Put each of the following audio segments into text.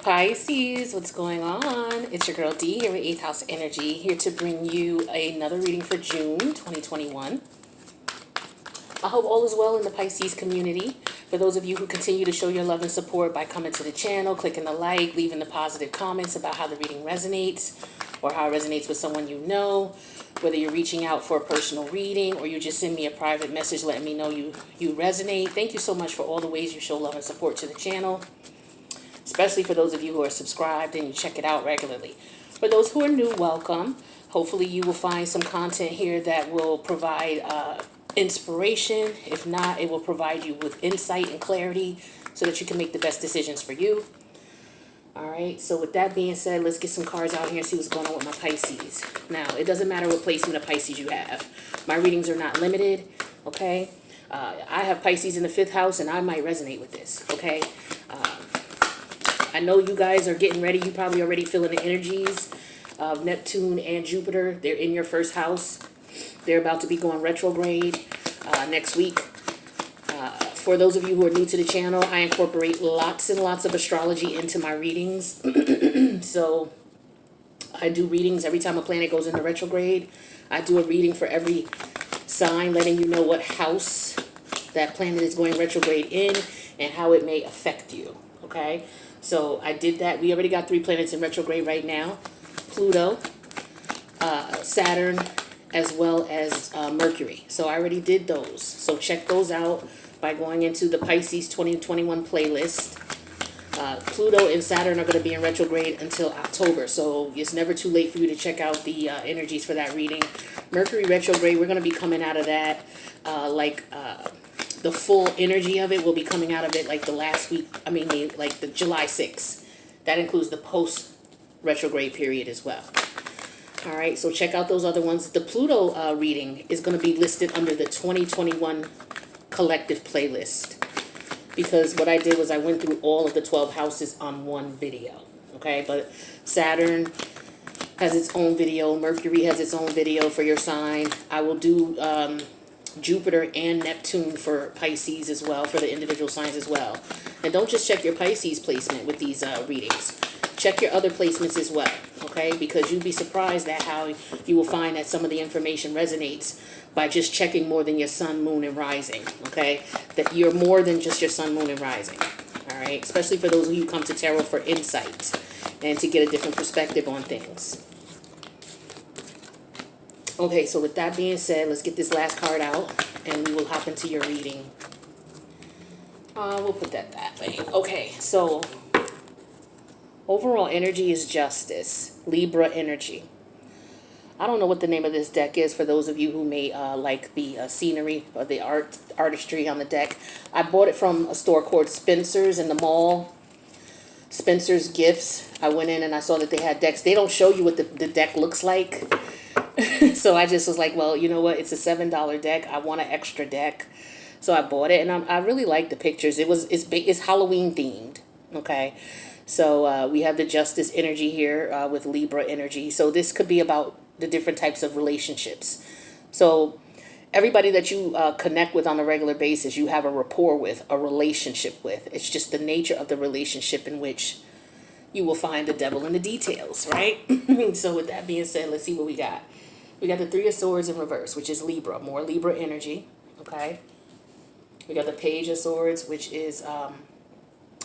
Pisces, what's going on? It's your girl D here with 8th House Energy, here to bring you another reading for June 2021. I hope all is well in the Pisces community. For those of you who continue to show your love and support by coming to the channel, clicking the like, leaving the positive comments about how the reading resonates or how it resonates with someone you know, whether you're reaching out for a personal reading or you just send me a private message letting me know you resonate. Thank you so much for all the ways you show love and support to the channel, especially for those of you who are subscribed and you check it out regularly. For those who are new, welcome. Hopefully you will find some content here that will provide inspiration. If not, it will provide you with insight and clarity so that you can make the best decisions for you. All right, so with that being said, let's get some cards out here and see what's going on with my Pisces. Now, it doesn't matter what placement of Pisces you have. My readings are not limited, okay? I have Pisces in the 5th house, and I might resonate with this, okay? I know you guys are getting ready. You probably already feeling the energies of Neptune and Jupiter. They're in your 1st house. They're about to be going retrograde next week. For those of you who are new to the channel, I incorporate lots and lots of astrology into my readings. So I do readings every time a planet goes into retrograde. I do a reading for every sign, letting you know what house that planet is going retrograde in and how it may affect you. Okay? So I did that. We already got 3 planets in retrograde right now. Pluto, Saturn, as well as Mercury. So I already did those. So check those out by going into the Pisces 2021 playlist. Pluto and Saturn are going to be in retrograde until October. So it's never too late for you to check out the energies for that reading. Mercury retrograde, we're going to be coming out of that the full energy of it will be coming out of it like the last week. I mean, like the July 6th. That includes the post-retrograde period as well. All right, so check out those other ones. The Pluto reading is going to be listed under the 2021 collective playlist, because what I did was I went through all of the 12 houses on one video. Okay, but Saturn has its own video. Mercury has its own video for your sign. I will do Jupiter and Neptune for Pisces as well, for the individual signs as well. And don't just check your Pisces placement with these readings. Check your other placements as well, okay? Because you'd be surprised at how you will find that some of the information resonates by just checking more than your sun, moon, and rising, okay? That you're more than just your sun, moon, and rising, all right? Especially for those of you who come to tarot for insight and to get a different perspective on things. Okay, so with that being said, let's get this last card out, and we will hop into your reading. We'll put that way. Okay, so overall energy is justice, Libra energy. I don't know what the name of this deck is for those of you who may like the scenery or the artistry on the deck. I bought it from a store called Spencer's in the mall. Spencer's Gifts. I went in and I saw that they had decks. They don't show you what the deck looks like. So I just was like, well, you know what? It's a $7 deck. I want an extra deck. So I bought it, and I really like the pictures. It's Halloween themed, okay? So we have the Justice energy here with Libra energy. So this could be about the different types of relationships. So everybody that you connect with on a regular basis, you have a rapport with, a relationship with. It's just the nature of the relationship in which you will find the devil in the details, right? So with that being said, let's see what we got. We got the 3 of Swords in reverse, which is Libra, more Libra energy, okay? We got the Page of Swords, which is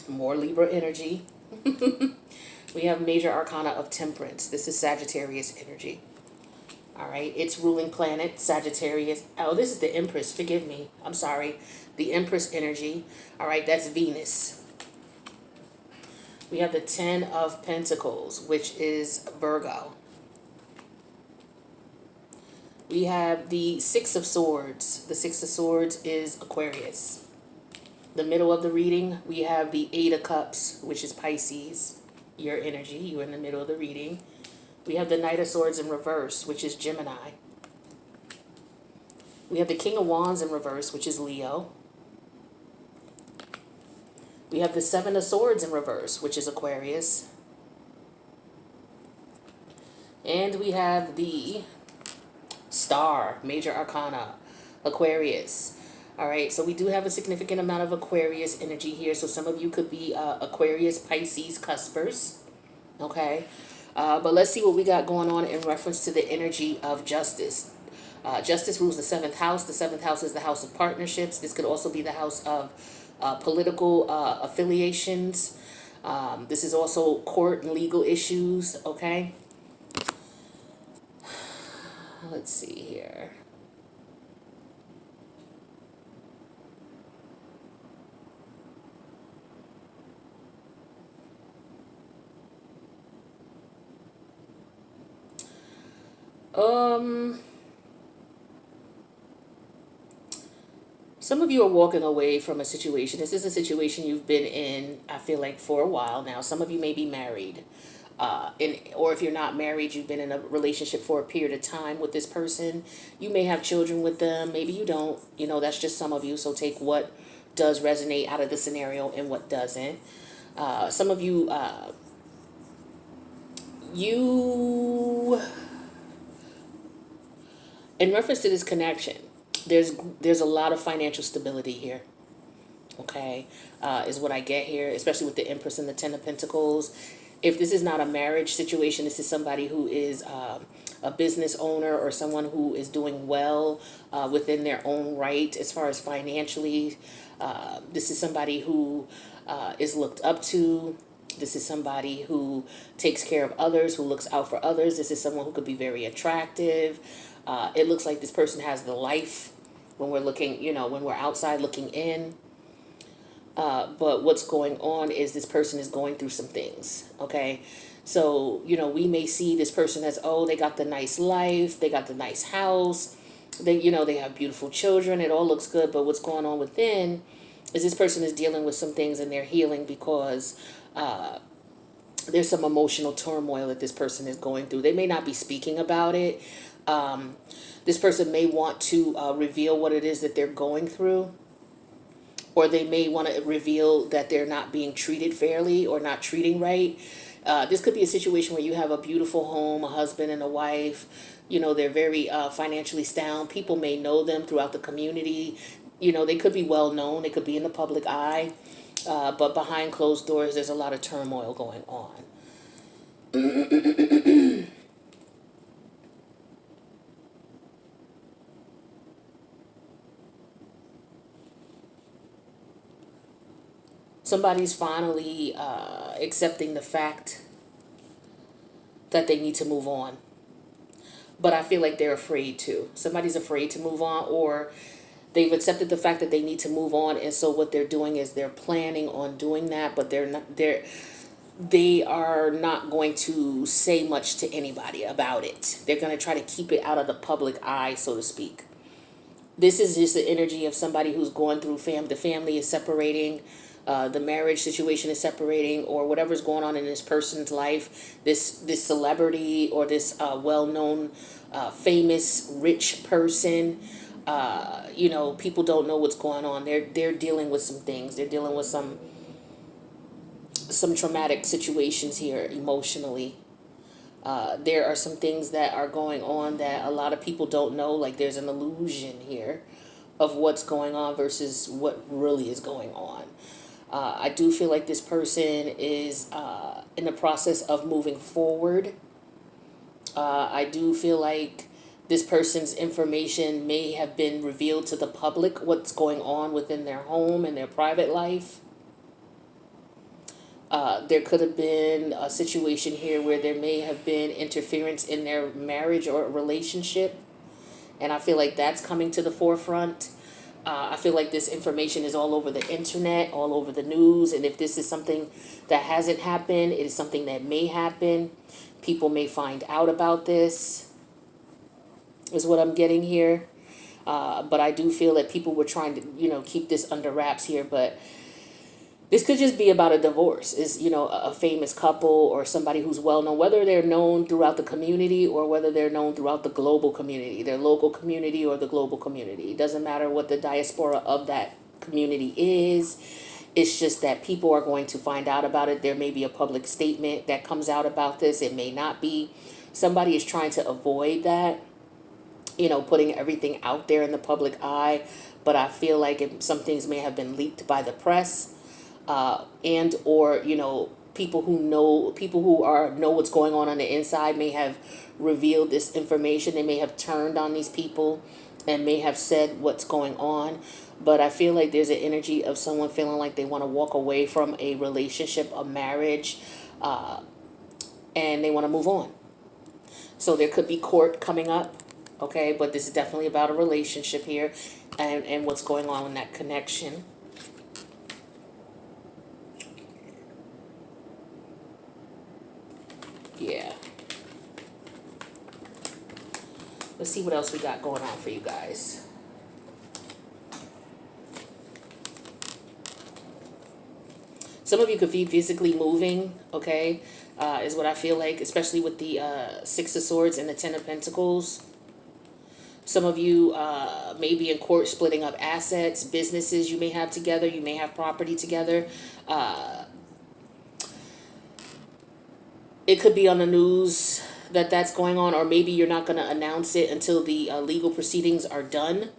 more Libra energy. We have Major Arcana of Temperance. This is Sagittarius energy. All right, its ruling planet, Sagittarius. Oh, this is the Empress. Forgive me. I'm sorry. The Empress energy. All right, that's Venus. We have the 10 of Pentacles, which is Virgo. We have the 6 of Swords. The 6 of Swords is Aquarius. The middle of the reading, we have the 8 of Cups, which is Pisces. Your energy, you're in the middle of the reading. We have the Knight of Swords in reverse, which is Gemini. We have the King of Wands in reverse, which is Leo. We have the 7 of Swords in reverse, which is Aquarius. And we have the Star, Major Arcana, Aquarius. All right, so we do have a significant amount of Aquarius energy here. So some of you could be Aquarius, Pisces, cuspers. Okay, but let's see what we got going on in reference to the energy of justice. Justice rules the seventh house. The seventh house is the house of partnerships. This could also be the house of political affiliations. This is also court and legal issues. Okay, let's see here. Some of you are walking away from a situation. This is a situation you've been in, I feel like, for a while now. Some of you may be married. Or if you're not married, you've been in a relationship for a period of time with this person. You may have children with them. Maybe you don't. You know, that's just some of you. So take what does resonate out of the scenario and what doesn't. Some of you, in reference to this connection, there's a lot of financial stability here. Okay, is what I get here, especially with the Empress and the Ten of Pentacles. If this is not a marriage situation, this is somebody who is a business owner or someone who is doing well within their own right as far as financially. This is somebody who is looked up to. This is somebody who takes care of others, who looks out for others. This is someone who could be very attractive. It looks like this person has the life when we're looking, when we're outside looking in. But what's going on is this person is going through some things, okay? So, we may see this person as, oh, they got the nice life, they got the nice house, they have beautiful children, it all looks good, but what's going on within is this person is dealing with some things and they're healing because there's some emotional turmoil that this person is going through. They may not be speaking about it. This person may want to reveal what it is that they're going through, or they may want to reveal that they're not being treated fairly or not treating right. This could be a situation where you have a beautiful home, a husband and a wife. They're very financially sound. People may know them throughout the community. They could be well known. They could be in the public eye. But behind closed doors, there's a lot of turmoil going on. Somebody's finally accepting the fact that they need to move on. But I feel like they're afraid to. Somebody's afraid to move on, or they've accepted the fact that they need to move on, and so what they're doing is they're planning on doing that, but they are not going to say much to anybody about it. They're going to try to keep it out of the public eye, so to speak. This is just the energy of somebody who's going through the family is separating, the marriage situation is separating, or whatever's going on in this person's life. This celebrity or this well-known, famous, rich person. People don't know what's going on. They're dealing with some things. They're dealing with some traumatic situations here emotionally. There are some things that are going on that a lot of people don't know. Like there's an illusion here of what's going on versus what really is going on. I do feel like this person is in the process of moving forward. I do feel like this person's information may have been revealed to the public, what's going on within their home and their private life. There could have been a situation here where there may have been interference in their marriage or relationship. And I feel like that's coming to the forefront. I feel like this information is all over the internet, all over the news. And if this is something that hasn't happened, it is something that may happen. People may find out about this, is what I'm getting here. But I do feel that people were trying to, keep this under wraps here. But this could just be about a divorce. Is a famous couple or somebody who's well known, whether they're known throughout the community or whether they're known throughout the global community, their local community or the global community. It doesn't matter what the diaspora of that community is. It's just that people are going to find out about it. There may be a public statement that comes out about this. It may not be. Somebody is trying to avoid that. putting everything out there in the public eye. But I feel like some things may have been leaked by the press, and or people who know what's going on the inside may have revealed this information. They may have turned on these people and may have said what's going on. But I feel like there's an energy of someone feeling like they want to walk away from a relationship, a marriage, and they want to move on. So there could be court coming up, okay? But this is definitely about a relationship here, and what's going on in that connection. Yeah. Let's see what else we got going on for you guys. Some of you could be physically moving, okay, is what I feel like, especially with the Six of Swords and the Ten of Pentacles. Some of you may be in court splitting up assets, businesses you may have together. You may have property together. It could be on the news that that's going on, or maybe you're not going to announce it until the legal proceedings are done.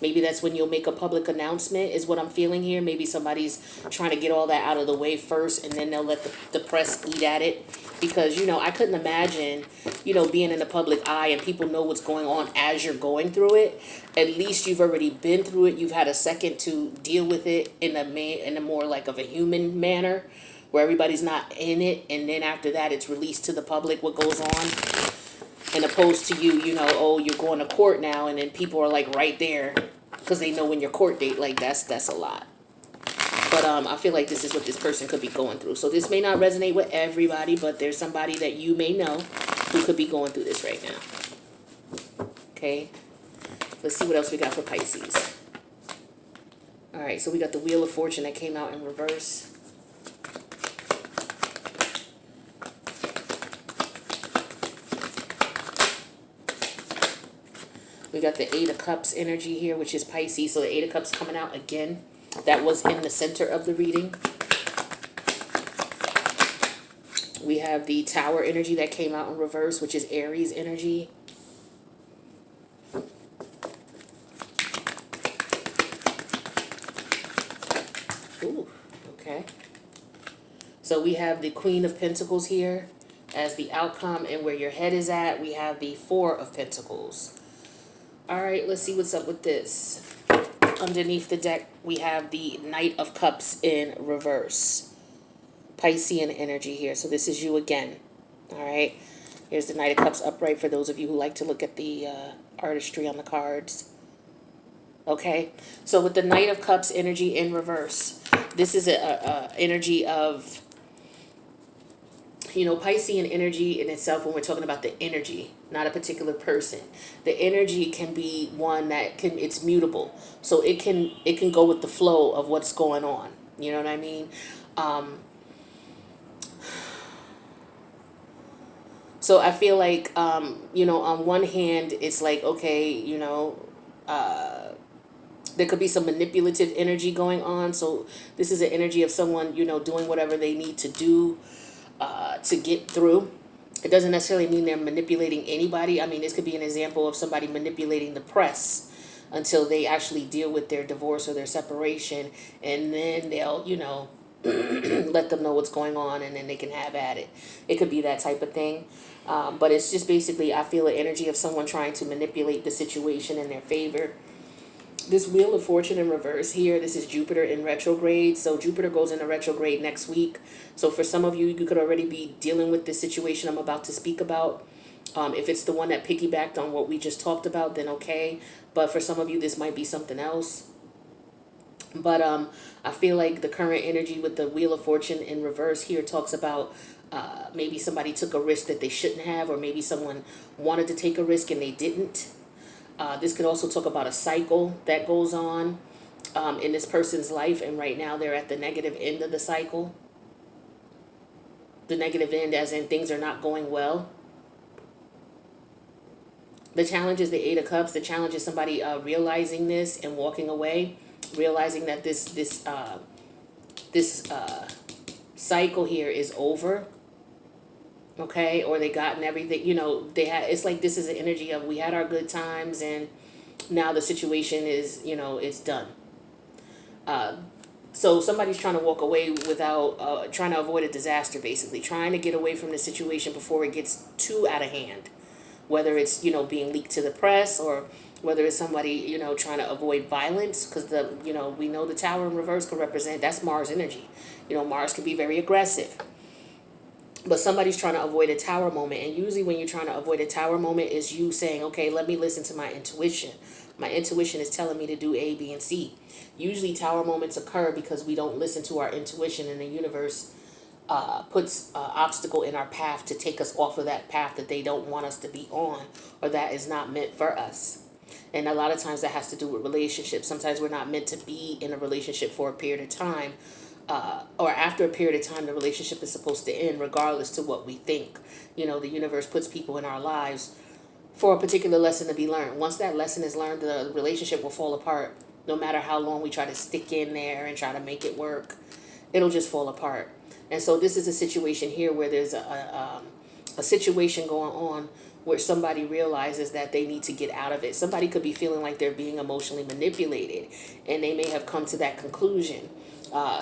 Maybe that's when you'll make a public announcement, is what I'm feeling here. Maybe somebody's trying to get all that out of the way first, and then they'll let the press eat at it. Because, I couldn't imagine, being in the public eye and people know what's going on as you're going through it. At least you've already been through it. You've had a second to deal with it in a more like of a human manner, where everybody's not in it. And then after that, it's released to the public what goes on. And opposed to you, oh, you're going to court now, and then people are like right there because they know when your court date. Like that's a lot. But I feel like this is what this person could be going through. So this may not resonate with everybody, but there's somebody that you may know who could be going through this right now. Okay. Let's see what else we got for Pisces. All right. So we got the Wheel of Fortune that came out in reverse. We got the Eight of Cups energy here, which is Pisces. So the Eight of Cups coming out again. That was in the center of the reading. We have the Tower energy that came out in reverse, which is Aries energy. Ooh, okay. So we have the Queen of Pentacles here as the outcome, and where your head is at, we have the Four of Pentacles. All right, let's see what's up with this. Underneath the deck, we have the Knight of Cups in reverse. Piscean energy here. So this is you again. All right. Here's the Knight of Cups upright for those of you who like to look at the artistry on the cards. Okay. So with the Knight of Cups energy in reverse, this is a energy of, Piscean energy in itself, when we're talking about the energy, not a particular person. The energy can be one that it's mutable. So it can go with the flow of what's going on. You know what I mean? So I feel like, on one hand, it's like, okay, there could be some manipulative energy going on. So this is an energy of someone, doing whatever they need to do to get through. It doesn't necessarily mean they're manipulating anybody. I mean, this could be an example of somebody manipulating the press until they actually deal with their divorce or their separation. And then they'll, let them know what's going on, and then they can have at it. It could be that type of thing. But it's just basically, I feel an energy of someone trying to manipulate the situation in their favor. This Wheel of Fortune in reverse here, this is Jupiter in retrograde. So Jupiter goes into retrograde next week. So for some of you, you could already be dealing with this situation I'm about to speak about. If it's the one that piggybacked on what we just talked about, then okay. But for some of you, this might be something else. But I feel like the current energy with the Wheel of Fortune in reverse here talks about maybe somebody took a risk that they shouldn't have, or maybe someone wanted to take a risk and they didn't. This could also talk about a cycle that goes on in this person's life, and right now they're at the negative end of the cycle. The negative end as in things are not going well. The challenge is the Eight of Cups. The challenge is somebody realizing this and walking away, realizing that this cycle here is over. okay, or they gotten everything, they had, it's like this is an energy of we had our good times and now the situation is, it's done. So somebody's trying to walk away without, trying to avoid a disaster, basically, trying to get away from the situation before it gets too out of hand. Whether it's, being leaked to the press, or whether it's somebody, trying to avoid violence, because we know the tower in reverse could represent, that's Mars energy. Mars can be very aggressive. But somebody's trying to avoid a tower moment. And usually when you're trying to avoid a tower moment is you saying, okay, let me listen to my intuition. My intuition is telling me to do A, B, and C. Usually tower moments occur because we don't listen to our intuition, and the universe puts obstacle in our path to take us off of that path that they don't want us to be on, or that is not meant for us. And a lot of times that has to do with relationships. Sometimes we're not meant to be in a relationship for a period of time, or after a period of time, the relationship is supposed to end regardless to what we think. The universe puts people in our lives for a particular lesson to be learned. Once that lesson is learned, the relationship will fall apart. No matter how long we try to stick in there and try to make it work, it'll just fall apart. And so this is a situation here where there's a situation going on where somebody realizes that they need to get out of it. Somebody could be feeling like they're being emotionally manipulated, and they may have come to that conclusion.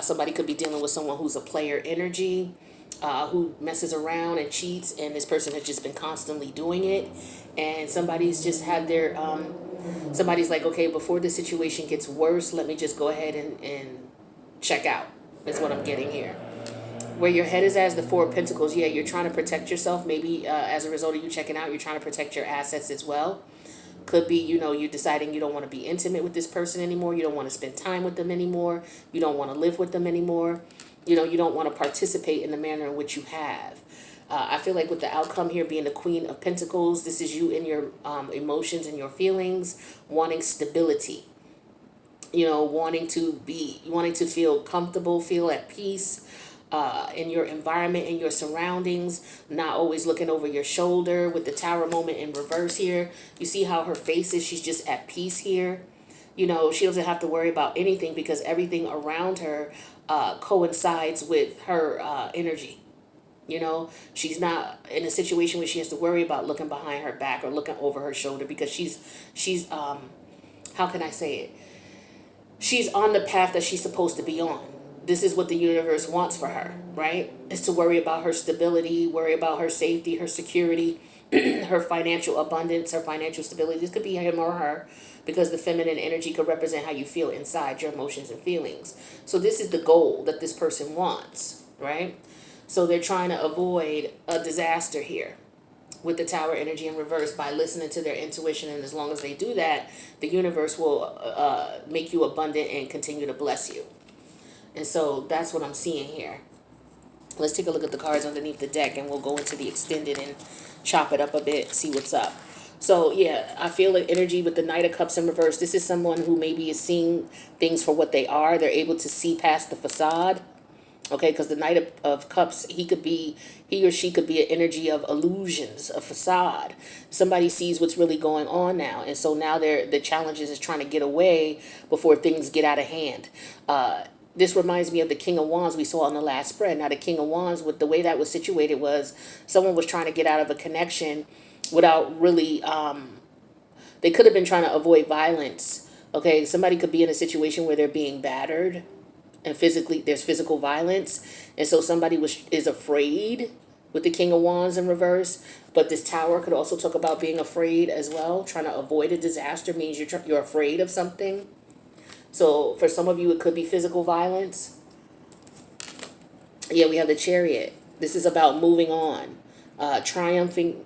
Somebody could be dealing with someone who's a player energy, who messes around and cheats, and this person has just been constantly doing it. And somebody's just had their, somebody's like, okay, before the situation gets worse, let me just go ahead and check out, is what I'm getting here. Where your head is as the Four of Pentacles, yeah, you're trying to protect yourself. Maybe as a result of you checking out, you're trying to protect your assets as well. Could be, you're deciding you don't want to be intimate with this person anymore. You don't want to spend time with them anymore. You don't want to live with them anymore. You don't want to participate in the manner in which you have. I feel like with the outcome here being the Queen of Pentacles, this is you in your emotions and your feelings, wanting stability. Wanting to feel comfortable, feel at peace. In your environment, in your surroundings, not always looking over your shoulder. With the tower moment in reverse here, you see how her face is, she's just at peace here. She doesn't have to worry about anything because everything around her coincides with her energy. She's not in a situation where she has to worry about looking behind her back or looking over her shoulder, because she's how can I say it? She's on the path that she's supposed to be on. This is what the universe wants for her, right? Is to worry about her stability, worry about her safety, her security, her financial abundance, her financial stability. This could be him or her, because the feminine energy could represent how you feel inside, your emotions and feelings. So this is the goal that this person wants, right? So they're trying to avoid a disaster here with the tower energy in reverse by listening to their intuition. And as long as they do that, the universe will make you abundant and continue to bless you. And so that's what I'm seeing here. Let's take a look at the cards underneath the deck, and we'll go into the extended and chop it up a bit, see what's up. So yeah, I feel like energy with the Knight of Cups in reverse. This is someone who maybe is seeing things for what they are. They're able to see past the facade. Okay, because the Knight of Cups, he or she could be an energy of illusions, a facade. Somebody sees what's really going on now. And so now the challenge is trying to get away before things get out of hand. This reminds me of the King of Wands we saw on the last spread. Now, the King of Wands, with the way that was situated, was someone was trying to get out of a connection without really, they could have been trying to avoid violence. Okay, somebody could be in a situation where they're being battered, and there's physical violence. And so somebody is afraid with the King of Wands in reverse. But this Tower could also talk about being afraid as well. Trying to avoid a disaster means you're afraid of something. So for some of you, it could be physical violence. Yeah, we have the Chariot. This is about moving on, triumphing,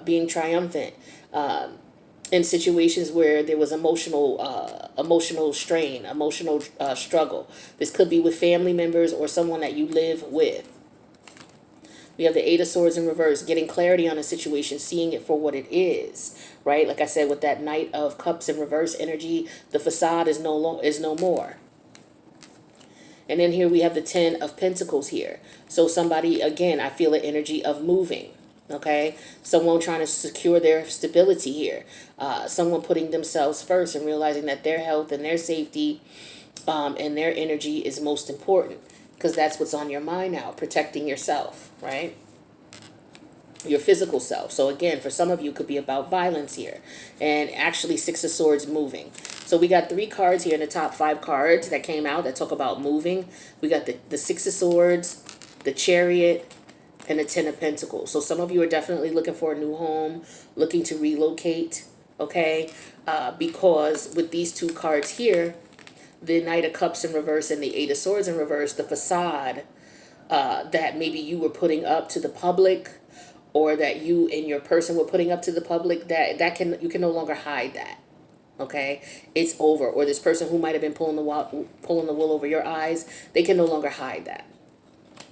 being triumphant in situations where there was emotional strain, emotional struggle. This could be with family members or someone that you live with. We have the Eight of Swords in reverse, getting clarity on a situation, seeing it for what it is, right? Like I said, with that Knight of Cups in reverse energy, the facade is no more. And then here we have the Ten of Pentacles here. So somebody, again, I feel an energy of moving, okay? Someone trying to secure their stability here. Someone putting themselves first and realizing that their health and their safety and their energy is most important. Because that's what's on your mind now, protecting yourself, right? your physical self. So again, for some of you, it could be about violence here, and actually Six of Swords moving. So we got 3 cards here in the top 5 cards that came out that talk about moving. We got the Six of Swords, the Chariot, and the Ten of Pentacles. So some of you are definitely looking for a new home, looking to relocate, okay? Because with these 2 cards here, the Knight of Cups in reverse and the Eight of Swords in reverse, the facade that maybe you were putting up to the public, or that you and your person were putting up to the public, you can no longer hide that. Okay, it's over. Or this person who might have been pulling the wool over your eyes, they can no longer hide that.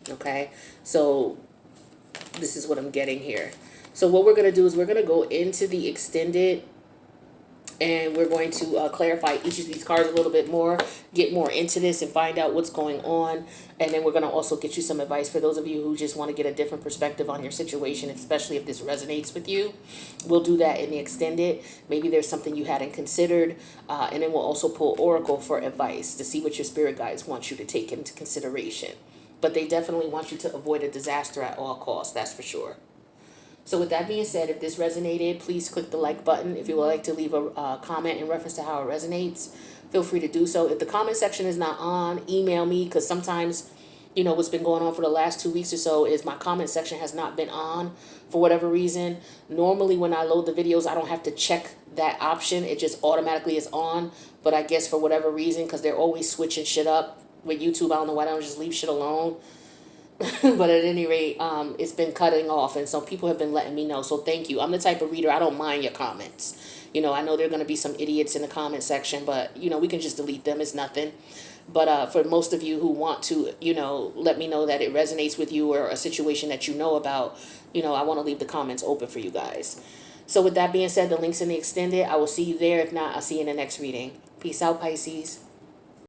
Okay, so this is what I'm getting here. So what we're going to do is we're going to go into the extended, and we're going to clarify each of these cards a little bit more, get more into this and find out what's going on. And then we're going to also get you some advice for those of you who just want to get a different perspective on your situation, especially if this resonates with you. We'll do that in the extended. Maybe there's something you hadn't considered. And then we'll also pull Oracle for advice to see what your spirit guides want you to take into consideration. But they definitely want you to avoid a disaster at all costs, that's for sure. So with that being said, if this resonated, please click the like button. If you would like to leave a comment in reference to how it resonates, feel free to do so. If the comment section is not on, email me, because sometimes, you know, what's been going on for the last 2 weeks or so is my comment section has not been on for whatever reason. Normally when I load the videos, I don't have to check that option. It just automatically is on. But I guess for whatever reason, because they're always switching shit up with YouTube, I don't know why they don't just leave shit alone. But at any rate, it's been cutting off, and so people have been letting me know. So thank you. I'm the type of reader, I don't mind your comments. You know, I know there are going to be some idiots in the comment section, but, you know, we can just delete them. It's nothing. But for most of you who want to, you know, let me know that it resonates with you or a situation that you know about, you know, I want to leave the comments open for you guys. So with that being said, the link's in the extended. I will see you there. If not, I'll see you in the next reading. Peace out, Pisces.